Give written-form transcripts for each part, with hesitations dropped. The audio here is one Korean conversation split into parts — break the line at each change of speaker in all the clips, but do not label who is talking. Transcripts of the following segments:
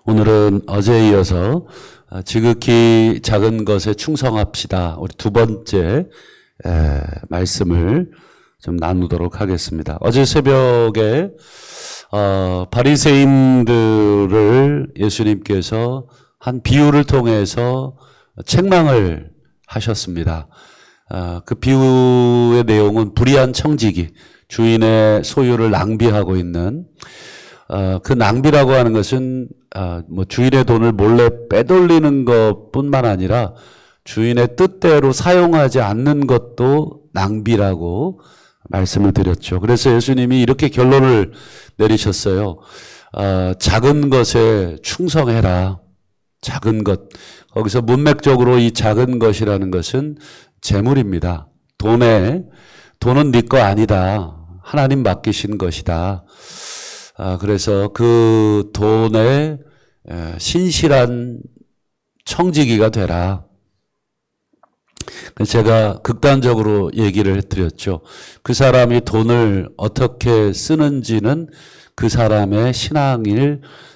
오늘은 어제에 이어서 지극히 작은 것에 충성합시다. 우리 두 번째 말씀을 좀 나누도록 하겠습니다. 어제 새벽에 바리새인들을 예수님께서 한 비유를 통해서 책망을 하셨습니다. 그 비유의 내용은 불의한 청지기, 주인의 소유를 낭비하고 있는 그 낭비라고 하는 것은 주인의 돈을 몰래 빼돌리는 것뿐만 아니라 주인의 뜻대로 사용하지 않는 것도 낭비라고 말씀을 드렸죠. 그래서 예수님이 이렇게 결론을 내리셨어요. 작은 것에 충성해라. 작은 것. 거기서 문맥적으로 이 작은 것이라는 것은 재물입니다. 돈은 네 거 아니다. 하나님 맡기신 것이다. 그래서 그 돈에 신실한 청지기가 되라. 제가 극단적으로 얘기를 해드렸죠. 그 사람이 돈을 어떻게 쓰는지는 그 사람의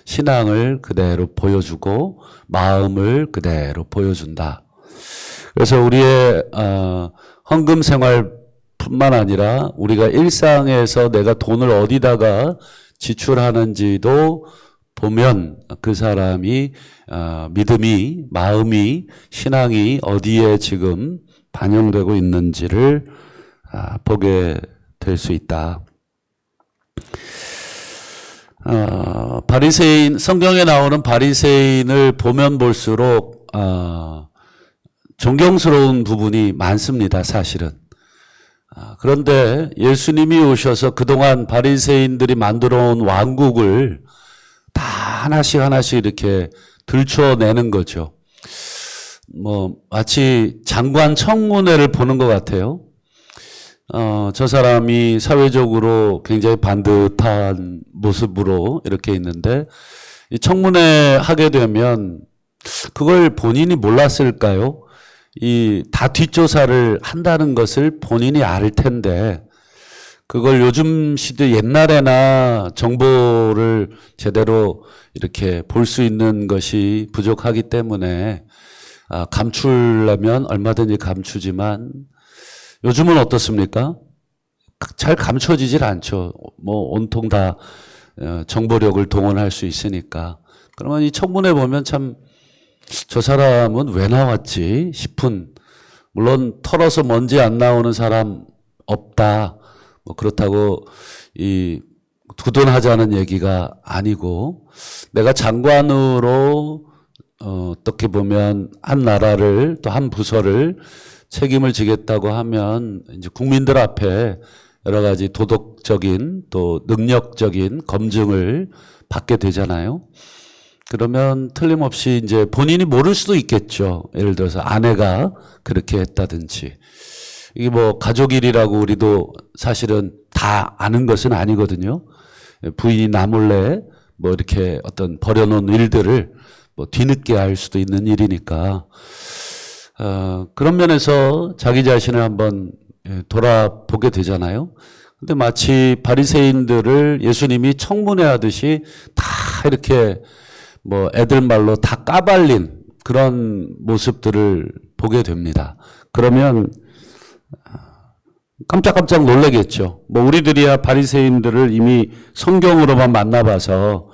신앙을 그대로 보여주고 마음을 그대로 보여준다. 그래서 우리의 헌금 생활뿐만 아니라 우리가 일상에서 내가 돈을 어디다가 지출하는지도 보면 그 사람이 믿음이, 마음이, 신앙이 어디에 지금 반영되고 있는지를 보게 될 수 있다. 바리새인, 성경에 나오는 바리새인을 보면 볼수록 존경스러운 부분이 많습니다, 사실은. 그런데 예수님이 오셔서 그동안 바리새인들이 만들어 온 왕국을 다 하나씩 이렇게 들춰내는 거죠. 마치 장관 청문회를 보는 것 같아요. 저 사람이 사회적으로 굉장히 반듯한 모습으로 이렇게 있는데, 이 청문회 하게 되면 그걸 본인이 몰랐을까요? 다 뒷조사를 한다는 것을 본인이 알 텐데, 그걸 요즘 시대 옛날에나 정보를 제대로 이렇게 볼 수 있는 것이 부족하기 때문에 감추려면 얼마든지 감추지만 요즘은 어떻습니까? 잘 감춰지질 않죠. 온통 다 정보력을 동원할 수 있으니까. 그러면 이 청문회 보면 참 저 사람은 왜 나왔지 싶은, 물론 털어서 먼지 안 나오는 사람 없다. 그렇다고 두둔하자는 얘기가 아니고, 내가 장관으로 어떻게 보면 한 나라를 또 한 부서를 책임을 지겠다고 하면 이제 국민들 앞에 여러 가지 도덕적인 또 능력적인 검증을 받게 되잖아요. 그러면 틀림없이 이제 본인이 모를 수도 있겠죠. 예를 들어서 아내가 그렇게 했다든지. 이게 가족 일이라고 우리도 사실은 다 아는 것은 아니거든요. 부인이 나 몰래 이렇게 어떤 버려놓은 일들을 뒤늦게 알 수도 있는 일이니까. 그런 면에서 자기 자신을 한번 돌아보게 되잖아요. 근데 마치 바리새인들을 예수님이 청문회 하듯이 다 이렇게 애들 말로 다 까발린 그런 모습들을 보게 됩니다. 그러면 깜짝깜짝 놀라겠죠. 우리들이야 바리새인들을 이미 성경으로만 만나봐서,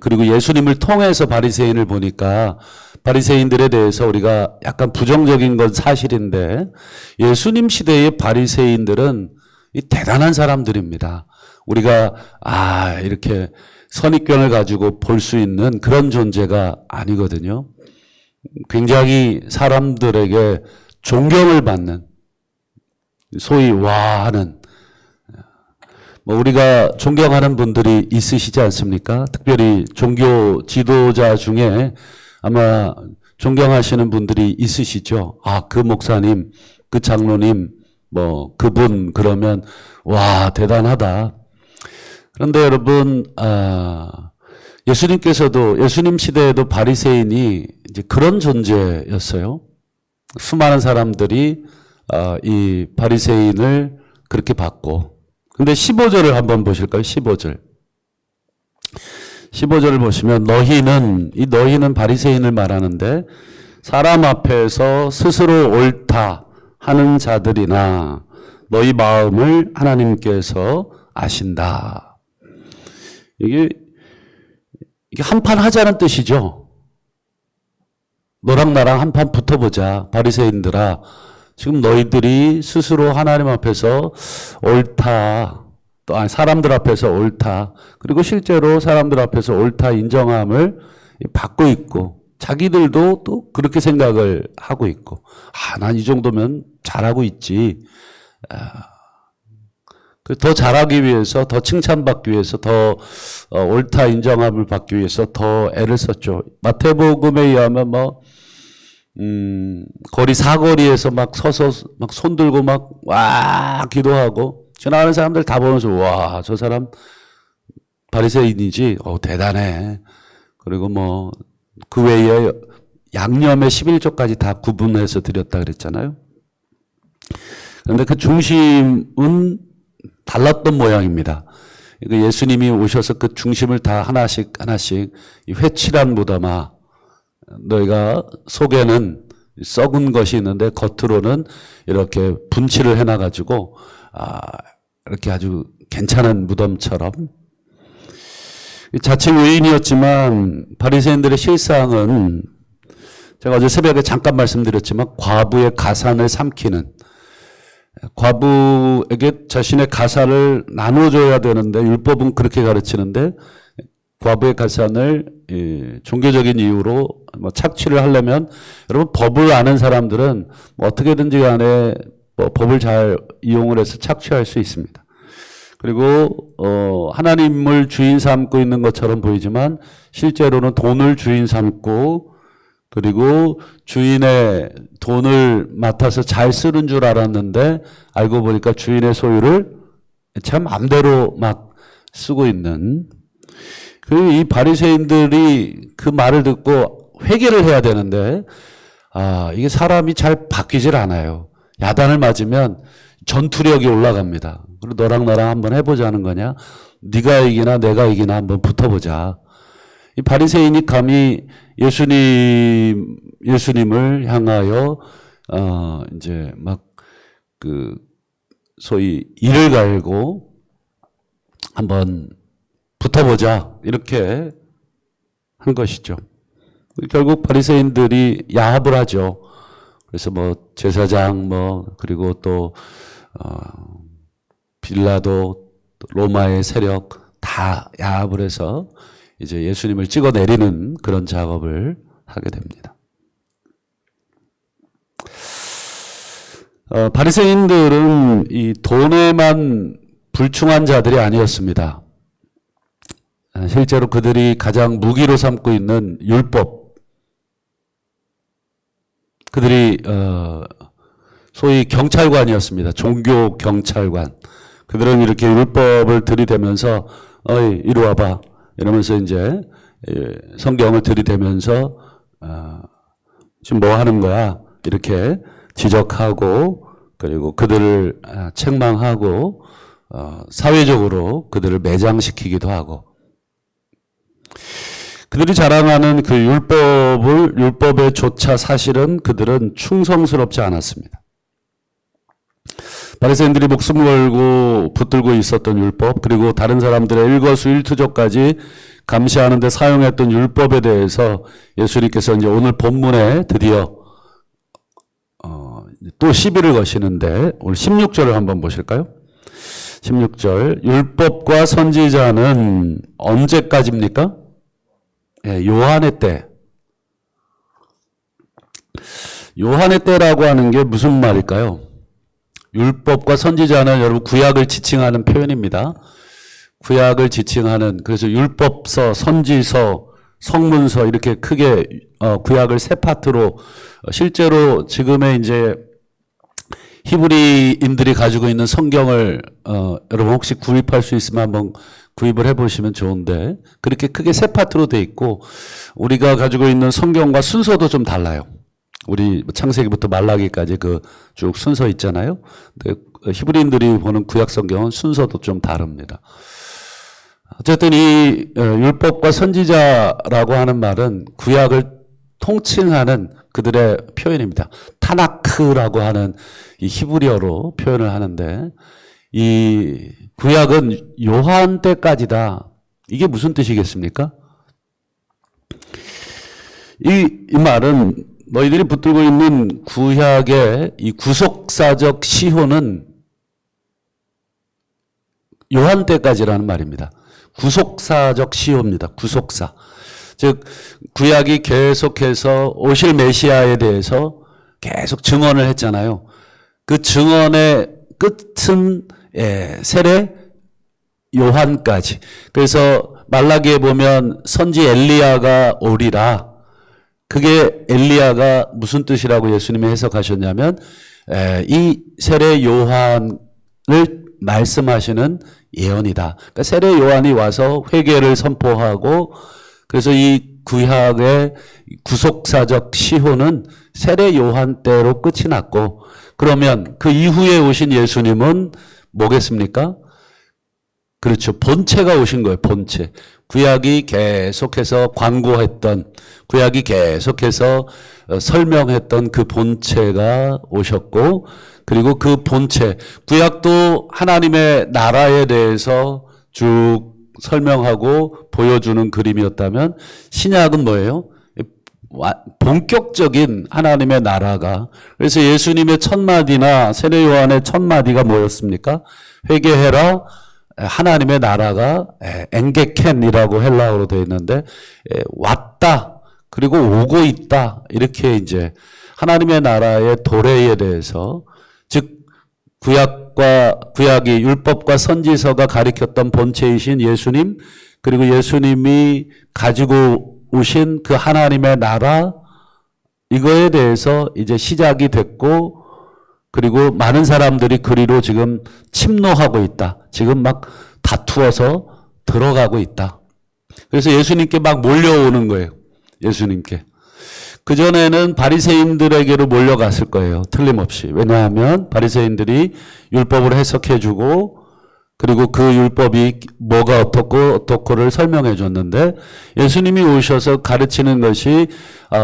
그리고 예수님을 통해서 바리새인을 보니까 바리새인들에 대해서 우리가 약간 부정적인 건 사실인데, 예수님 시대의 바리새인들은 대단한 사람들입니다. 우리가 이렇게 선입견을 가지고 볼 수 있는 그런 존재가 아니거든요. 굉장히 사람들에게 존경을 받는, 소위 와하는, 우리가 존경하는 분들이 있으시지 않습니까? 특별히 종교 지도자 중에 아마 존경하시는 분들이 있으시죠. 그 목사님, 그 장로님, 그분 그러면 와 대단하다. 그런데 여러분, 예수님 시대에도 바리새인이 이제 그런 존재였어요. 수많은 사람들이 이 바리새인을 그렇게 봤고. 근데 15절을 한번 보실까요? 15절. 15절을 보시면 이 너희는 바리새인을 말하는데 사람 앞에서 스스로 옳다 하는 자들이나 너희 마음을 하나님께서 아신다. 이게 한판 하자는 뜻이죠. 너랑 나랑 한판 붙어보자. 바리새인들아, 지금 너희들이 스스로 하나님 앞에서 옳다, 또 사람들 앞에서 옳다, 그리고 실제로 사람들 앞에서 옳다 인정함을 받고 있고 자기들도 또 그렇게 생각을 하고 있고, 난 이 정도면 잘하고 있지. 더 잘하기 위해서, 더 칭찬받기 위해서, 더 옳다 인정함을 받기 위해서 더 애를 썼죠. 마태복음에 의하면 거리 사거리에서 막 서서 막 손 들고 막 와 기도하고, 지나가는 사람들 다 보면서 와, 저 사람 바리새인이지, 대단해. 그리고 그 외에 양념의 11조까지 다 구분해서 드렸다 그랬잖아요. 그런데 그 중심은 달랐던 모양입니다. 예수님이 오셔서 그 중심을 다 하나씩 이 회칠한 무덤아, 너희가 속에는 썩은 것이 있는데 겉으로는 이렇게 분칠을 해놔가지고 이렇게 아주 괜찮은 무덤처럼. 자칭 의인이었지만 바리새인들의 실상은 제가 어제 새벽에 잠깐 말씀드렸지만 과부의 가산을 삼키는, 과부에게 자신의 가산을 나눠줘야 되는데 율법은 그렇게 가르치는데 과부의 가산을 종교적인 이유로 착취를 하려면, 여러분 법을 아는 사람들은 어떻게든지 간에 법을 잘 이용을 해서 착취할 수 있습니다. 그리고 하나님을 주인 삼고 있는 것처럼 보이지만 실제로는 돈을 주인 삼고, 그리고 주인의 돈을 맡아서 잘 쓰는 줄 알았는데 알고 보니까 주인의 소유를 참 맘대로 막 쓰고 있는, 이 바리새인들이 그 말을 듣고 회개를 해야 되는데 이게 사람이 잘 바뀌질 않아요. 야단을 맞으면 전투력이 올라갑니다. 그리고 너랑 나랑 한번 해보자는 거냐? 네가 이기나 내가 이기나 한번 붙어보자. 이 바리새인이 감히 예수님을 향하여 이제 막 소위 이를 갈고 한번 붙어보자 이렇게 한 것이죠. 결국 바리새인들이 야합을 하죠. 그래서 제사장 그리고 또 빌라도, 로마의 세력 다 야합을 해서 이제 예수님을 찍어내리는 그런 작업을 하게 됩니다. 바리새인들은 이 돈에만 불충한 자들이 아니었습니다. 실제로 그들이 가장 무기로 삼고 있는 율법, 그들이 소위 경찰관이었습니다. 종교 경찰관. 그들은 이렇게 율법을 들이대면서 이리 와봐 이러면서 이제 성경을 들이대면서 지금 뭐 하는 거야 이렇게 지적하고, 그리고 그들을 책망하고 사회적으로 그들을 매장시키기도 하고, 그들이 자랑하는 그 율법에 조차 사실은 그들은 충성스럽지 않았습니다. 바리새인들이 목숨 걸고 붙들고 있었던 율법, 그리고 다른 사람들의 일거수일투족까지 감시하는 데 사용했던 율법에 대해서 예수님께서 이제 오늘 본문에 드디어 또 시비를 거시는데, 오늘 16절을 한번 보실까요? 16절, 율법과 선지자는 언제까지입니까? 요한의 때. 요한의 때라고 하는 게 무슨 말일까요? 율법과 선지자는 여러분 구약을 지칭하는 표현입니다. 구약을 지칭하는, 그래서 율법서, 선지서, 성문서 이렇게 크게 구약을 세 파트로, 실제로 지금의 이제 히브리인들이 가지고 있는 성경을 여러분 혹시 구입할 수 있으면 한번 구입을 해보시면 좋은데, 그렇게 크게 세 파트로 돼 있고, 우리가 가지고 있는 성경과 순서도 좀 달라요. 우리 창세기부터 말라기까지 그 쭉 순서 있잖아요. 근데 히브리인들이 보는 구약 성경은 순서도 좀 다릅니다. 어쨌든 이 율법과 선지자라고 하는 말은 구약을 통칭하는 그들의 표현입니다. 타나크라고 하는 이 히브리어로 표현을 하는데 이 구약은 요한 때까지다. 이게 무슨 뜻이겠습니까? 이 말은 너희들이 붙들고 있는 구약의 이 구속사적 시효는 요한 때까지라는 말입니다. 구속사적 시효입니다. 구속사. 즉 구약이 계속해서 오실 메시아에 대해서 계속 증언을 했잖아요. 그 증언의 끝은 세례 요한까지. 그래서 말라기에 보면 선지 엘리야가 오리라. 그게 엘리야가 무슨 뜻이라고 예수님이 해석하셨냐면 이 세례 요한을 말씀하시는 예언이다. 그러니까 세례 요한이 와서 회개를 선포하고 그래서 이 구약의 구속사적 시효는 세례 요한 때로 끝이 났고 그러면 그 이후에 오신 예수님은 뭐겠습니까? 그렇죠. 본체가 오신 거예요. 본체. 구약이 계속해서 광고했던 구약이 계속해서 설명했던 그 본체가 오셨고 그리고 그 본체 구약도 하나님의 나라에 대해서 쭉 설명하고 보여주는 그림이었다면 신약은 뭐예요? 본격적인 하나님의 나라가 그래서 예수님의 첫 마디나 세례 요한의 첫 마디가 뭐였습니까? 회개해라 하나님의 나라가 엔게켄이라고 헬라어로 되어 있는데 왔다 그리고 오고 있다 이렇게 이제 하나님의 나라의 도래에 대해서 즉 구약이 율법과 선지서가 가리켰던 본체이신 예수님 그리고 예수님이 가지고 오신 그 하나님의 나라 이거에 대해서 이제 시작이 됐고 그리고 많은 사람들이 그리로 지금 침노하고 있다. 지금 막 다투어서 들어가고 있다. 그래서 예수님께 막 몰려오는 거예요. 예수님께. 그전에는 바리새인들에게로 몰려갔을 거예요. 틀림없이. 왜냐하면 바리새인들이 율법을 해석해주고 그리고 그 율법이 뭐가 어떻고를 설명해 줬는데 예수님이 오셔서 가르치는 것이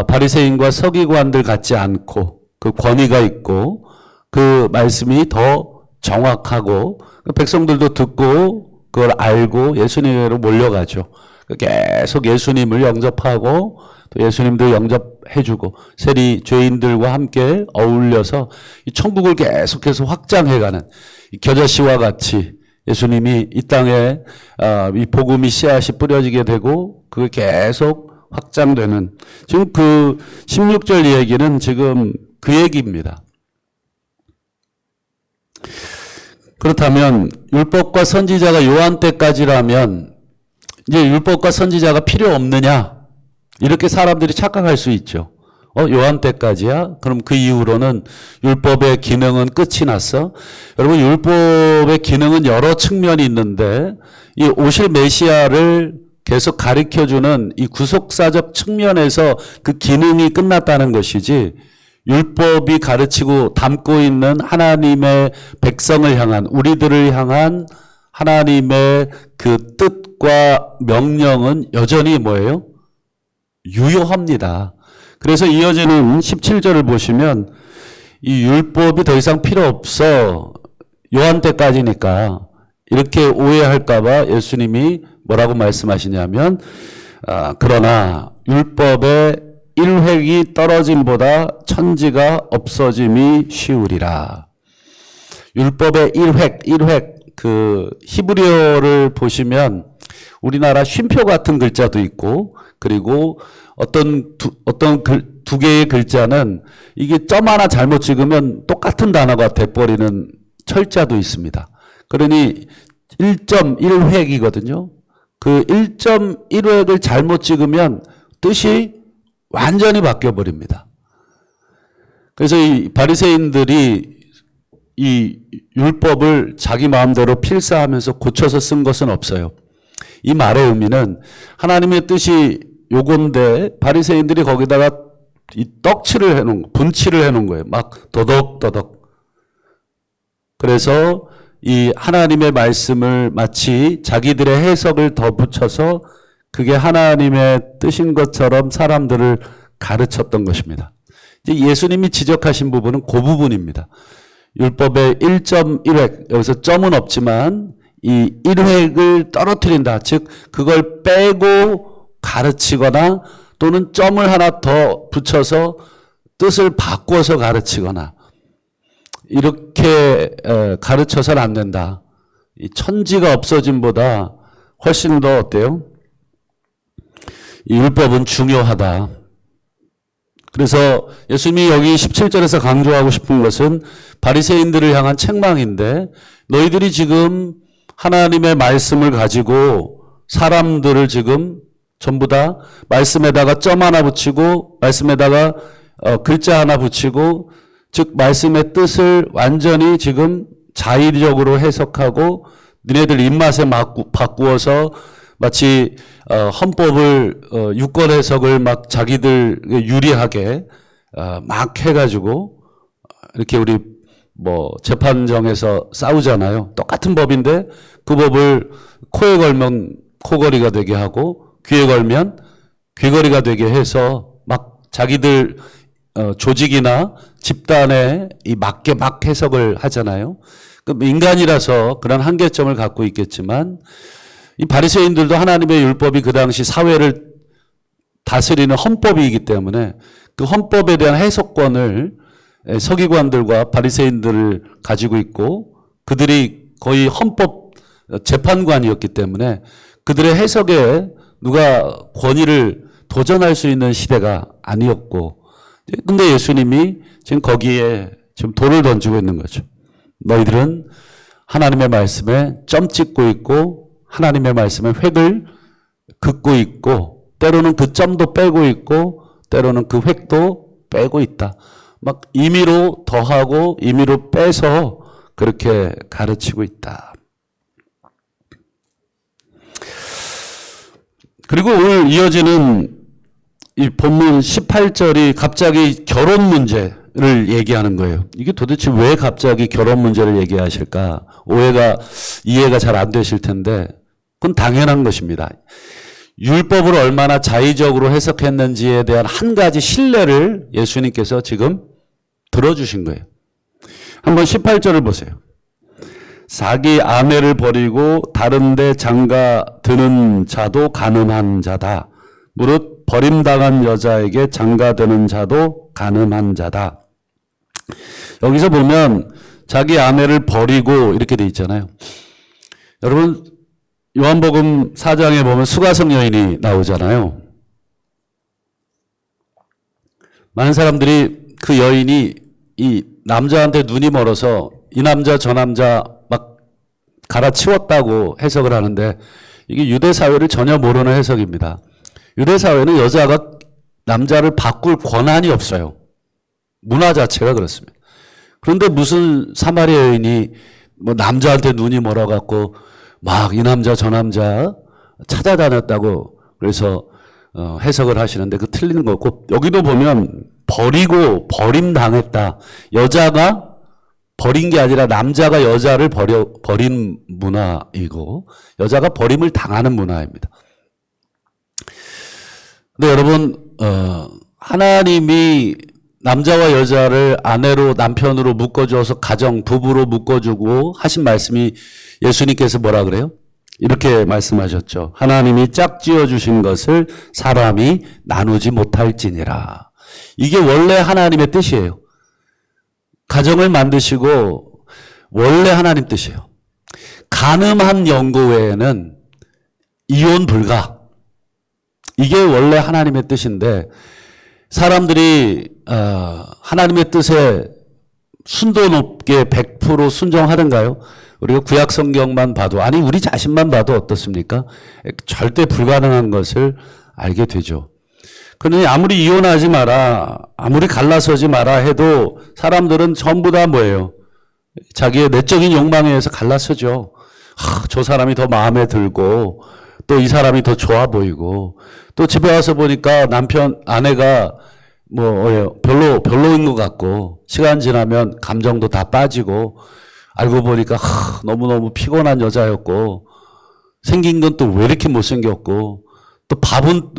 바리새인과 서기관들 같지 않고 그 권위가 있고 그 말씀이 더 정확하고 백성들도 듣고 그걸 알고 예수님으로 몰려가죠. 계속 예수님을 영접하고 또 예수님도 영접해주고 세리 죄인들과 함께 어울려서 이 천국을 계속해서 확장해가는 겨자씨와 같이 예수님이 이 땅에 이 복음이 씨앗이 뿌려지게 되고 그게 계속 확장되는 지금 그 16절 얘기는 지금 그 얘기입니다. 그렇다면 율법과 선지자가 요한 때까지라면 이제 율법과 선지자가 필요 없느냐 이렇게 사람들이 착각할 수 있죠. 요한 때까지야? 그럼 그 이후로는 율법의 기능은 끝이 났어? 여러분 율법의 기능은 여러 측면이 있는데 이 오실 메시아를 계속 가르쳐주는 이 구속사적 측면에서 그 기능이 끝났다는 것이지 율법이 가르치고 담고 있는 하나님의 백성을 향한 우리들을 향한 하나님의 그 뜻과 명령은 여전히 뭐예요? 유효합니다. 그래서 이어지는 17절을 보시면 이 율법이 더 이상 필요 없어. 요한 때까지니까 이렇게 오해할까 봐 예수님이 뭐라고 말씀하시냐면 그러나 율법의 1획이 떨어짐보다 천지가 없어짐이 쉬우리라. 율법의 1획 그 히브리어를 보시면 우리나라 쉼표 같은 글자도 있고 그리고 어떤 두 개의 글자는 이게 점 하나 잘못 찍으면 똑같은 단어가 돼버리는 철자도 있습니다. 그러니 1.1획이거든요. 그 1.1획을 잘못 찍으면 뜻이 완전히 바뀌어버립니다. 그래서 이 바리새인들이 이 율법을 자기 마음대로 필사하면서 고쳐서 쓴 것은 없어요. 이 말의 의미는 하나님의 뜻이 요건데 바리새인들이 거기다가 이 떡칠을 해놓은 분칠을 해놓은 거예요. 막 도덕도덕. 그래서 이 하나님의 말씀을 마치 자기들의 해석을 덧붙여서 그게 하나님의 뜻인 것처럼 사람들을 가르쳤던 것입니다. 이제 예수님이 지적하신 부분은 그 부분입니다. 율법의 1.1획, 여기서 점은 없지만 이 1획을 떨어뜨린다. 즉 그걸 빼고 가르치거나 또는 점을 하나 더 붙여서 뜻을 바꿔서 가르치거나 이렇게 가르쳐서는 안 된다. 이 천지가 없어짐보다 훨씬 더 어때요? 이 율법은 중요하다. 그래서 예수님이 여기 17절에서 강조하고 싶은 것은 바리새인들을 향한 책망인데 너희들이 지금 하나님의 말씀을 가지고 사람들을 지금 전부 다 말씀에다가 점 하나 붙이고 말씀에다가 글자 하나 붙이고 즉 말씀의 뜻을 완전히 지금 자의적으로 해석하고 니네들 입맛에 바꾸어서 마치 헌법을 유권 해석을 막 자기들 유리하게 막 해가지고 이렇게 우리 뭐 재판정에서 싸우잖아요. 똑같은 법인데 그 법을 코에 걸면 코걸이가 되게 하고 귀에 걸면 귀걸이가 되게 해서 막 자기들 조직이나 집단에 이 맞게 막 해석을 하잖아요. 그럼 인간이라서 그런 한계점을 갖고 있겠지만 이 바리새인들도 하나님의 율법이 그 당시 사회를 다스리는 헌법이기 때문에 그 헌법에 대한 해석권을 서기관들과 바리새인들을 가지고 있고 그들이 거의 헌법 재판관이었기 때문에 그들의 해석에 누가 권위를 도전할 수 있는 시대가 아니었고 근데 예수님이 지금 거기에 지금 돌을 던지고 있는 거죠. 너희들은 하나님의 말씀에 점 찍고 있고 하나님의 말씀에 획을 긋고 있고 때로는 그 점도 빼고 있고 때로는 그 획도 빼고 있다. 막 임의로 더하고 임의로 빼서 그렇게 가르치고 있다. 그리고 오늘 이어지는 이 본문 18절이 갑자기 결혼 문제를 얘기하는 거예요. 이게 도대체 왜 갑자기 결혼 문제를 얘기하실까? 이해가 잘 안 되실 텐데 그건 당연한 것입니다. 율법을 얼마나 자의적으로 해석했는지에 대한 한 가지 신뢰를 예수님께서 지금 들어주신 거예요. 한번 18절을 보세요. 자기 아내를 버리고 다른 데 장가 드는 자도 가늠한 자다. 무릇 버림당한 여자에게 장가 드는 자도 가늠한 자다. 여기서 보면 자기 아내를 버리고 이렇게 돼 있잖아요. 여러분 요한복음 4장에 보면 수가성 여인이 나오잖아요. 많은 사람들이 그 여인이 이 남자한테 눈이 멀어서 이 남자 저 남자 막 갈아치웠다고 해석을 하는데 이게 유대 사회를 전혀 모르는 해석입니다. 유대 사회는 여자가 남자를 바꿀 권한이 없어요. 문화 자체가 그렇습니다. 그런데 무슨 사마리아 여인이 뭐 남자한테 눈이 멀어갖고 막 이 남자 저 남자 찾아다녔다고 그래서 해석을 하시는데 그 틀린 거고 여기도 보면 버리고 버림당했다. 여자가 버린 게 아니라 남자가 여자를 버린 문화이고 여자가 버림을 당하는 문화입니다. 근데 여러분 하나님이 남자와 여자를 아내로 남편으로 묶어주어서 가정 부부로 묶어주고 하신 말씀이 예수님께서 뭐라 그래요? 이렇게 말씀하셨죠. 하나님이 짝지어 주신 것을 사람이 나누지 못할지니라. 이게 원래 하나님의 뜻이에요. 가정을 만드시고 원래 하나님 뜻이에요. 가늠한 연고 외에는 이혼 불가. 이게 원래 하나님의 뜻인데 사람들이 하나님의 뜻에 순도 높게 100% 순종하던가요? 우리가 구약 성경만 봐도 아니 우리 자신만 봐도 어떻습니까? 절대 불가능한 것을 알게 되죠. 그러니 아무리 이혼하지 마라 아무리 갈라서지 마라 해도 사람들은 전부 다 뭐예요? 자기의 내적인 욕망에 의해서 갈라서죠. 저 사람이 더 마음에 들고 또 이 사람이 더 좋아 보이고 또 집에 와서 보니까 아내가 별로인 것 같고 시간 지나면 감정도 다 빠지고 알고 보니까 너무너무 피곤한 여자였고 생긴 건 또 왜 이렇게 못생겼고 또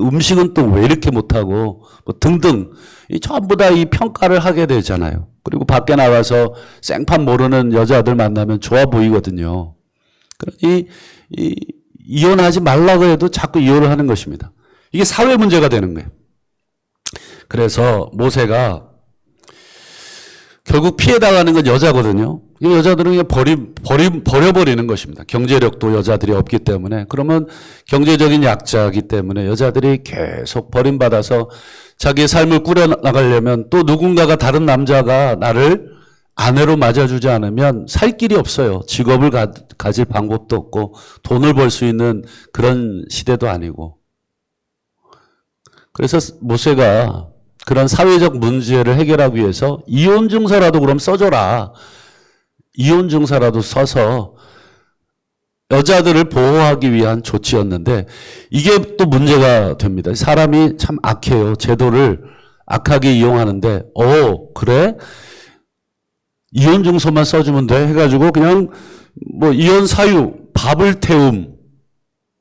음식은 또 왜 이렇게 못하고 뭐 등등 이 전부 다 이 평가를 하게 되잖아요. 그리고 밖에 나가서 생판 모르는 여자들 만나면 좋아 보이거든요. 그러니 이혼하지 말라고 해도 자꾸 이혼을 하는 것입니다. 이게 사회 문제가 되는 거예요. 그래서 모세가 결국 피해당하는 건 여자거든요. 이 여자들은 그냥 버려버리는 것입니다. 경제력도 여자들이 없기 때문에. 그러면 경제적인 약자이기 때문에 여자들이 계속 버림받아서 자기의 삶을 꾸려나가려면 또 누군가가 다른 남자가 나를 아내로 맞아주지 않으면 살 길이 없어요. 직업을 가질 방법도 없고 돈을 벌 수 있는 그런 시대도 아니고. 그래서 모세가 그런 사회적 문제를 해결하기 위해서 이혼 증서라도 그럼 써줘라. 이혼 증서라도 써서 여자들을 보호하기 위한 조치였는데 이게 또 문제가 됩니다. 사람이 참 악해요. 제도를 악하게 이용하는데 그래? 이혼 증서만 써주면 돼? 해가지고 그냥 뭐 이혼 사유, 밥을 태움.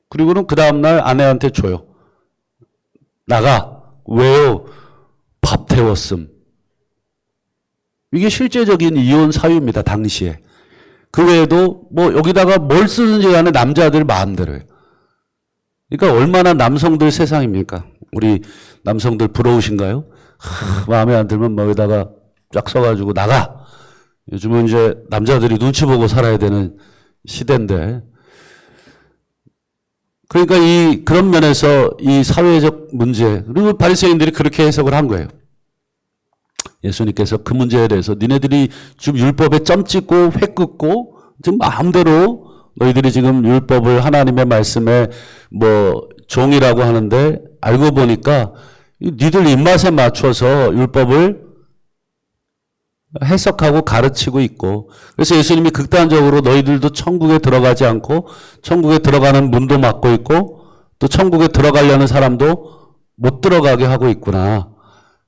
그리고는 그 다음날 아내한테 줘요. 나가. 왜요? 밥 태웠음. 이게 실제적인 이혼 사유입니다. 당시에. 그 외에도 뭐 여기다가 뭘 쓰는지 간에 남자들 마음대로요. 그러니까 얼마나 남성들 세상입니까? 우리 남성들 부러우신가요? 마음에 안 들면 뭐 여기다가 쫙 써가지고 나가. 요즘은 이제 남자들이 눈치 보고 살아야 되는 시대인데. 그러니까 그런 면에서 이 사회적 문제, 그리고 바리새인들이 그렇게 해석을 한 거예요. 예수님께서 그 문제에 대해서 니네들이 지금 율법에 점 찍고 회 긋고 지금 마음대로 너희들이 지금 율법을 하나님의 말씀에 뭐 종이라고 하는데 알고 보니까 니들 입맛에 맞춰서 율법을 해석하고 가르치고 있고 그래서 예수님이 극단적으로 너희들도 천국에 들어가지 않고 천국에 들어가는 문도 막고 있고 또 천국에 들어가려는 사람도 못 들어가게 하고 있구나.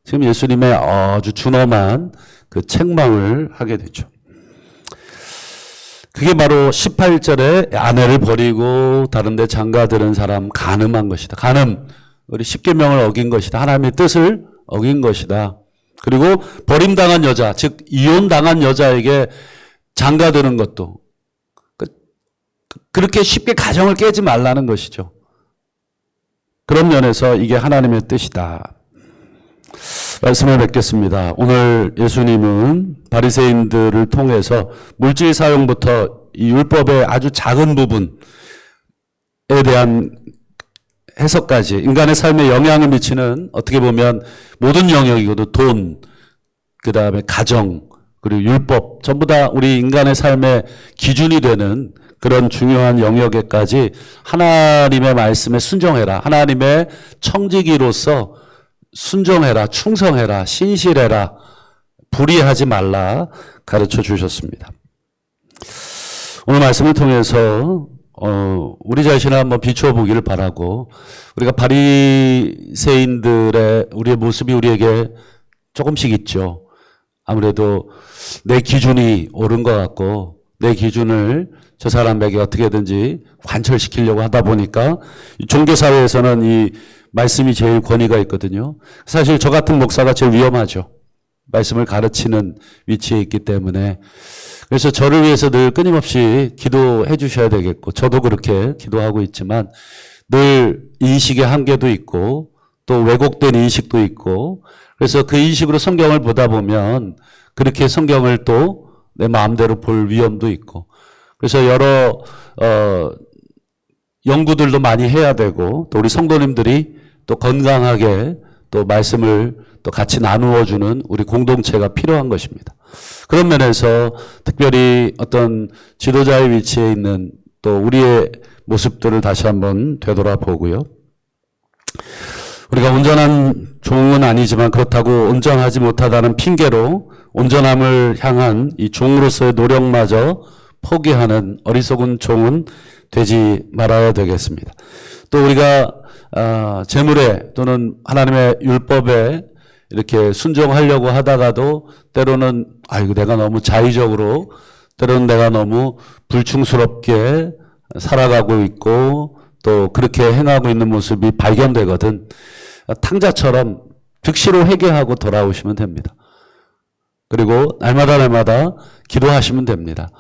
지금 예수님의 아주 준엄한 그 책망을 하게 되죠. 그게 바로 18절에 아내를 버리고 다른 데 장가드는 사람 간음한 것이다. 간음, 우리 십계명을 어긴 것이다. 하나님의 뜻을 어긴 것이다. 그리고 버림당한 여자, 즉 이혼당한 여자에게 장가드는 것도 그렇게 쉽게 가정을 깨지 말라는 것이죠. 그런 면에서 이게 하나님의 뜻이다. 말씀을 뵙겠습니다. 오늘 예수님은 바리새인들을 통해서 물질 사용부터 이 율법의 아주 작은 부분에 대한 해석까지 인간의 삶에 영향을 미치는 어떻게 보면 모든 영역이거든. 돈, 그 다음에 가정, 그리고 율법 전부 다 우리 인간의 삶의 기준이 되는 그런 중요한 영역에까지 하나님의 말씀에 순종해라. 하나님의 청지기로서 순종해라, 충성해라, 신실해라, 불의하지 말라 가르쳐 주셨습니다. 오늘 말씀을 통해서 우리 자신을 한번 비추어 보기를 바라고 우리가 바리새인들의 우리의 모습이 우리에게 조금씩 있죠. 아무래도 내 기준이 옳은 것 같고 내 기준을 저 사람에게 어떻게든지 관철시키려고 하다 보니까 종교사회에서는 이 말씀이 제일 권위가 있거든요. 사실 저 같은 목사가 제일 위험하죠. 말씀을 가르치는 위치에 있기 때문에. 그래서 저를 위해서 늘 끊임없이 기도해 주셔야 되겠고 저도 그렇게 기도하고 있지만 늘 인식의 한계도 있고 또 왜곡된 인식도 있고 그래서 그 인식으로 성경을 보다 보면 그렇게 성경을 또 내 마음대로 볼 위험도 있고 그래서 여러 연구들도 많이 해야 되고 또 우리 성도님들이 또 건강하게 또 말씀을 또 같이 나누어 주는 우리 공동체가 필요한 것입니다. 그런 면에서 특별히 어떤 지도자의 위치에 있는 또 우리의 모습들을 다시 한번 되돌아보고요. 우리가 온전한 종은 아니지만 그렇다고 온전하지 못하다는 핑계로 온전함을 향한 이 종으로서의 노력마저 포기하는 어리석은 종은 되지 말아야 되겠습니다. 또 우리가 재물에 또는 하나님의 율법에 이렇게 순종하려고 하다가도 때로는 아이고 내가 너무 자의적으로 때로는 내가 너무 불충스럽게 살아가고 있고 또 그렇게 행하고 있는 모습이 발견되거든 탕자처럼 즉시로 회개하고 돌아오시면 됩니다. 그리고 날마다 기도하시면 됩니다.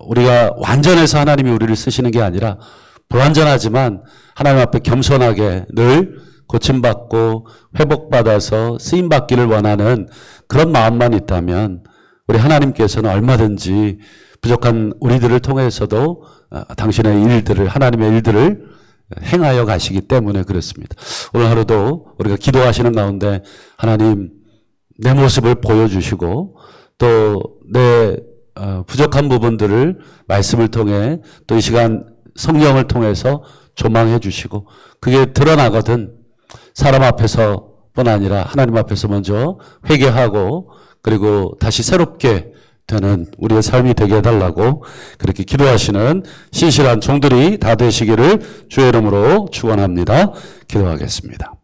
우리가 완전해서 하나님이 우리를 쓰시는 게 아니라 불완전하지만 하나님 앞에 겸손하게 늘 고침받고 회복받아서 쓰임받기를 원하는 그런 마음만 있다면 우리 하나님께서는 얼마든지 부족한 우리들을 통해서도 당신의 일들을 하나님의 일들을 행하여 가시기 때문에 그렇습니다. 오늘 하루도 우리가 기도하시는 가운데 하나님 내 모습을 보여주시고 또 내 부족한 부분들을 말씀을 통해 또 이 시간 성령을 통해서 조망해 주시고 그게 드러나거든 사람 앞에서뿐 아니라 하나님 앞에서 먼저 회개하고 그리고 다시 새롭게 되는 우리의 삶이 되게 해달라고 그렇게 기도하시는 신실한 종들이 다 되시기를 주의 이름으로 축원합니다. 기도하겠습니다.